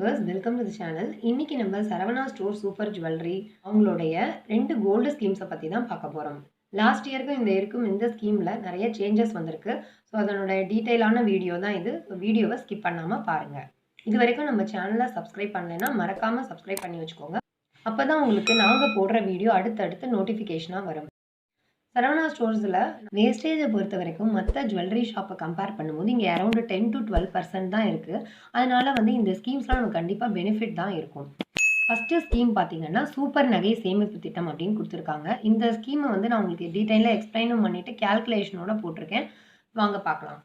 viewers, welcome to the channel. இன்னைக்கு நம்ம Saravana store super jewellery அவங்களுடைய 2 கோல்டு ஸ்கீம்ஸை பற்றி தான் பார்க்க போகிறோம். லாஸ்ட் இயருக்கும் இந்த இயருக்கும் இந்த ஸ்கீமில் நிறைய சேஞ்சஸ் வந்திருக்கு. ஸோ அதனோட டீட்டெயிலான வீடியோ தான் இது. வீடியோவை ஸ்கிப் பண்ணாமல் பாருங்கள். இது வரைக்கும் நம்ம சேனலை சப்ஸ்கிரைப் பண்ணலைன்னா மறக்காமல் சப்ஸ்கிரைப் பண்ணி வச்சுக்கோங்க. அப்போ தான் உங்களுக்கு நாங்கள் போடுற வீடியோ அடுத்தடுத்து நோட்டிஃபிகேஷனாக வரும். சரவணா ஸ்டோர்ஸில் வேஸ்டேஜை பொறுத்த வரைக்கும் மற்ற ஜுவல்லரி ஷாப்பை கம்பேர் பண்ணும்போது இங்கே அரௌண்ட் 10 to 12% தான் இருக்குது. அதனால் இந்த ஸ்கீம்ஸ்லாம் நமக்கு கண்டிப்பாக பெனிஃபிட் தான் இருக்கும். ஃபஸ்ட்டு ஸ்கீம் பார்த்தீங்கன்னா சூப்பர் நகை சேமிப்பு திட்டம் அப்படின்னு கொடுத்துருக்காங்க. இந்த ஸ்கீமை நான் உங்களுக்கு டீட்டெயிலாக எக்ஸ்பிளைனும் பண்ணிவிட்டு கேல்குலேஷனோட போட்டிருக்கேன். வாங்க பார்க்கலாம்.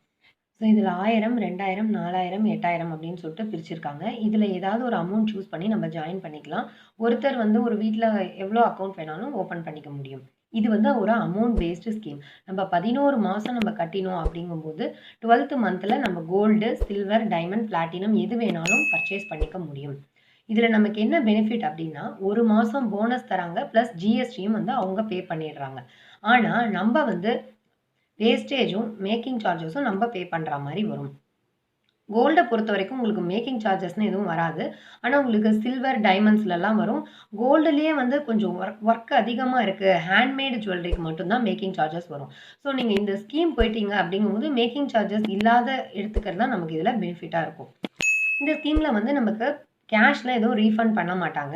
ஸோ இதில் 1000, 2000, 4000, 8000 அப்படின்னு சொல்லிட்டு பிரிச்சிருக்காங்க. இதில் ஏதாவது ஒரு அமௌண்ட் சூஸ் பண்ணி நம்ம ஜாயின் பண்ணிக்கலாம். ஒருத்தர் ஒரு வீட்டில் எவ்வளோ அக்கௌண்ட் வேணாலும் ஓப்பன் பண்ணிக்க முடியும். இது ஒரு அமௌண்ட் பேஸ்டு ஸ்கீம். நம்ம 11 மாதம் நம்ம கட்டினோம் அப்படிங்கும்போது 12th மந்தில் நம்ம கோல்டு, சில்வர், டைமண்ட், பிளாட்டினம் எது வேணாலும் பர்ச்சேஸ் பண்ணிக்க முடியும். இதில் நமக்கு என்ன பெனிஃபிட் அப்படின்னா, ஒரு மாதம் போனஸ் தராங்க, ப்ளஸ் ஜிஎஸ்டியும் அவங்க பே பண்ணிடுறாங்க. ஆனால் நம்ம வேஸ்டேஜும் மேக்கிங் சார்ஜஸும் நம்ம பே பண்ணுற மாதிரி வரும். கோல்டை பொறுத்த வரைக்கும் உங்களுக்கு மேக்கிங் சார்ஜஸ்னு எதுவும் வராது. ஆனால் உங்களுக்கு சில்வர், டைமண்ட்ஸ்லலாம் வரும். கோல்டுலேயே கொஞ்சம் ஒர்க் அதிகமாக இருக்குது, ஹேண்ட்மேடு ஜுவல்லரிக்கு மட்டும்தான் மேக்கிங் சார்ஜஸ் வரும். ஸோ நீங்கள் இந்த ஸ்கீம் போயிட்டீங்க அப்படிங்கும்போது மேக்கிங் சார்ஜஸ் இல்லாத எடுத்துக்கிறது தான் நமக்கு இதில் பெனிஃபிட்டாக இருக்கும். இந்த ஸ்கீமில் நமக்கு கேஷில் எதுவும் ரீஃபண்ட் பண்ண மாட்டாங்க.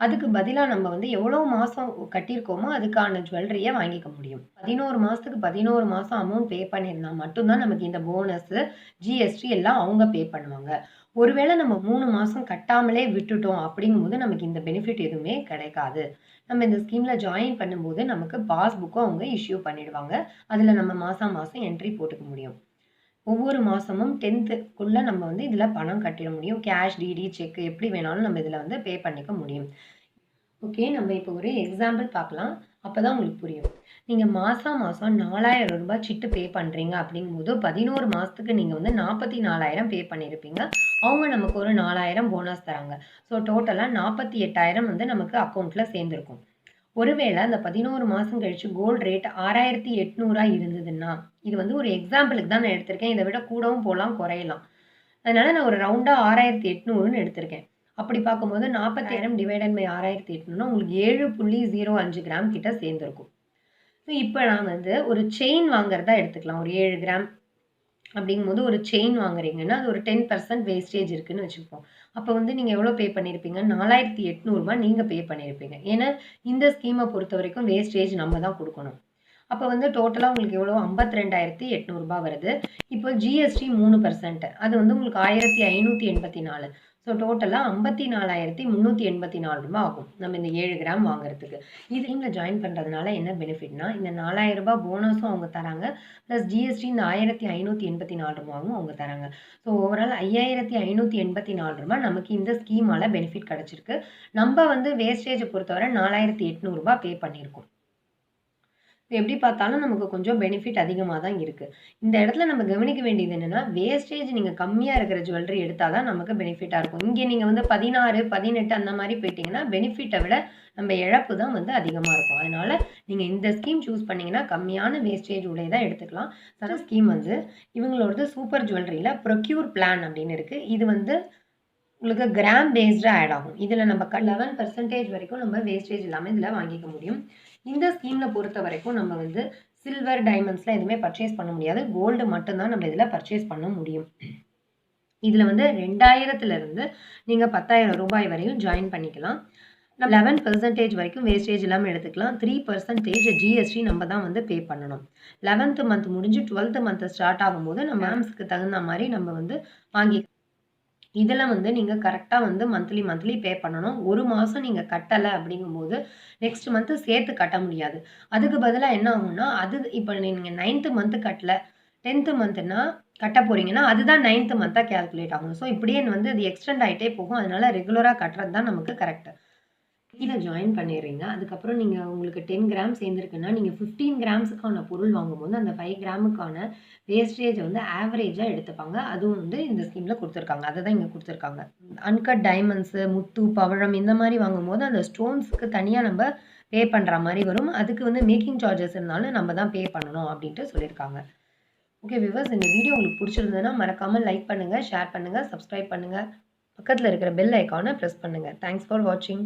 அதுக்கு பதிலாக நம்ம எவ்வளோ மாதம் கட்டியிருக்கோமோ அதுக்கான ஜுவல்லரியை வாங்கிக்க முடியும். 11 மாதத்துக்கு 11 மாதம் அமௌண்ட் பே பண்ணியிருந்தா மட்டும்தான் நமக்கு இந்த போனஸு, ஜிஎஸ்டி எல்லாம் அவங்க பே பண்ணுவாங்க. ஒருவேளை நம்ம 3 மாதம் கட்டாமலே விட்டுட்டோம் அப்படிங்கும்போது நமக்கு இந்த பெனிஃபிட் எதுவுமே கிடைக்காது. நம்ம இந்த ஸ்கீமில் ஜாயின் பண்ணும்போது நமக்கு பாஸ்புக்கும் அவங்க இஷ்யூ பண்ணிடுவாங்க. அதில் நம்ம மாதம் என்ட்ரி போட்டுக்க முடியும். ஒவ்வொரு மாதமும் 10th நம்ம இதில் பணம் கட்டிட முடியும். கேஷ், டிடி, செக் எப்படி வேணாலும் நம்ம இதில் பே பண்ணிக்க முடியும். ஓகே, நம்ம இப்போ ஒரு எக்ஸாம்பிள் பார்க்கலாம். அப்போ தான் உங்களுக்கு புரியும். நீங்கள் மாதம் 4000 ரூபாய் சிட்டு பே பண்ணுறீங்க அப்படிங்கும்போது 11 மாதத்துக்கு நீங்கள் 44,000 பே பண்ணியிருப்பீங்க. அவங்க நமக்கு ஒரு 4000 போனஸ் தராங்க. ஸோ டோட்டலாக 48,000 நமக்கு அக்கௌண்ட்டில் சேர்ந்துருக்கும். ஒருவேளை அந்த 11 மாதம் கழிச்சு கோல்டு ரேட் 6800 இருந்ததுன்னா, இது ஒரு எக்ஸாம்பிளுக்கு தான் நான் எடுத்திருக்கேன். இதை விட கூடவும் போகலாம், குறையலாம். அதனால நான் ஒரு ரவுண்டாக 6800ன்னு எடுத்திருக்கேன். அப்படி பார்க்கும்போது 40,000 டிவைடட் பை 6800 உங்களுக்கு 7.05 கிராம் கிட்ட சேர்ந்துருக்கும். ஸோ இப்போ நான் ஒரு செயின் வாங்குறதா எடுத்துக்கலாம். ஒரு 7 கிராம் அப்படிங்கும்போது ஒரு செயின் வாங்குறீங்கன்னா அது ஒரு 10% வேஸ்டேஜ் இருக்குன்னு வச்சுப்போம். அப்போ நீங்கள் எவ்வளோ பே பண்ணியிருப்பீங்க? 4800 நீங்கள் பே பண்ணியிருப்பீங்க. ஏன்னா இந்த ஸ்கீமை பொறுத்த வரைக்கும் வேஸ்டேஜ் நம்ம தான் கொடுக்கணும். அப்போ டோட்டலாக உங்களுக்கு எவ்வளோ? 52,800 வருது. இப்போ ஜிஎஸ்டி 3%, அது உங்களுக்கு 1584. ஸோ டோட்டலாக 54,384 ஆகும் நம்ம இந்த 7 கிராம் வாங்குறதுக்கு. இதில் ஜாயின் பண்ணுறதுனால என்ன பெனிஃபிட்னா, இந்த 4000 ரூபாய் போனஸும் அவங்க தராங்க, ப்ளஸ் ஜிஎஸ்டி இந்த 1584 அவங்க தராங்க. ஸோ ஓவரால் 5584 நமக்கு இந்த ஸ்கீமால் பெனிஃபிட் கிடச்சிருக்கு. நம்ம வேஸ்டேஜை பொறுத்தவரை 4800 பே பண்ணியிருக்கோம். எப்படி பார்த்தாலும் நமக்கு கொஞ்சம் பெனிஃபிட் அதிகமாக தான் இருக்குது. இந்த இடத்துல நம்ம கவனிக்க வேண்டியது என்னென்னா, வேஸ்டேஜ் நீங்கள் கம்மியாக இருக்கிற ஜுவல்லரி எடுத்தால் தான் நமக்கு பெனிஃபிட்டாக இருக்கும். இங்கே நீங்கள் 16, 18 அந்த மாதிரி போயிட்டீங்கன்னா பெனிஃபிட்டை விட நம்ம இழப்பு தான் அதிகமாக இருக்கும். அதனால் நீங்கள் இந்த ஸ்கீம் சூஸ் பண்ணிங்கன்னா கம்மியான வேஸ்டேஜ் உடைய தான் எடுத்துக்கலாம். சில ஸ்கீம் இவங்களோடது சூப்பர் ஜுவல்லரியில் ப்ரொக்யூர் பிளான் அப்படின்னு இருக்குது. இது உங்களுக்கு கிராம் பேஸ்டாக ஆட் ஆகும். இதில் நம்ம 11% வரைக்கும் நம்ம வேஸ்டேஜ் இல்லாமல் இதில் வாங்கிக்க முடியும். இந்த ஸ்கீமில் பொறுத்த வரைக்கும் நம்ம சில்வர், டைமண்ட்ஸ்லாம் எதுவுமே பர்ச்சேஸ் பண்ண முடியாது. கோல்டு மட்டும்தான் நம்ம இதில் பர்ச்சேஸ் பண்ண முடியும். இதில் 2000லேருந்து நீங்கள் 10,000 ரூபாய் வரையும் ஜாயின் பண்ணிக்கலாம். 11% வரைக்கும் வேஸ்டேஜ் இல்லாமல் எடுத்துக்கலாம். 3% ஜிஎஸ்டி நம்ம தான் பே பண்ணணும். 11th மந்த் முடிஞ்சு 12th மந்த் ஸ்டார்ட் ஆகும்போது நம்ம மேம்ஸ்க்கு தகுந்த மாதிரி நம்ம வாங்கி இதில் நீங்கள் கரெக்டாக மந்த்லி பே பண்ணணும். ஒரு மாதம் நீங்கள் கட்டலை அப்படிங்கும்போது நெக்ஸ்ட் மந்த்து சேர்த்து கட்ட முடியாது. அதுக்கு பதிலாக என்ன ஆகும்னா, அது இப்போ நீங்கள் 9th மந்த்து கட்டலை, 10th மந்த்துனா கட்ட போகிறீங்கன்னா அதுதான் 9th மந்த்தாக கேல்குலேட் ஆகும். ஸோ இப்படியே அது எக்ஸ்டெண்ட் ஆகிட்டே போகும். அதனால் ரெகுலராக கட்டுறது தான் நமக்கு கரெக்டு. இதில் ஜாயின் பண்ணிடுறீங்க. அதுக்கப்புறம் நீங்கள் உங்களுக்கு 10 கிராம் சேர்ந்துருக்குன்னா நீங்கள் 15 கிராம்ஸுக்கான பொருள் வாங்கும்போது அந்த 5 கிராமுக்கான வேஸ்டேஜை ஆவரேஜாக எடுத்துப்பாங்க. அதுவும் இந்த ஸ்கீமில் கொடுத்துருக்காங்க. அதை தான் இங்கே கொடுத்துருக்காங்க. அன்கட் டைமண்ட்ஸு, முத்து, பவழம் இந்த மாதிரி வாங்கும்போது அந்த ஸ்டோன்ஸுக்கு தனியாக நம்ம பே பண்ணுற மாதிரி வரும். அதுக்கு மேக்கிங் சார்ஜஸ் இருந்தாலும் நம்ம தான் பே பண்ணணும் அப்படின்ட்டு சொல்லியிருக்காங்க. ஓகே வியூவர்ஸ், இந்த வீடியோ உங்களுக்கு பிடிச்சிருந்ததுன்னா மறக்காமல் லைக் பண்ணுங்கள், ஷேர் பண்ணுங்கள், சப்ஸ்கிரைப் பண்ணுங்கள். பக்கத்துல இருக்கிற பெல் ஐகான பிரஸ் பண்ணுங்க. தேங்க்ஸ் ஃபார் வாட்சிங்.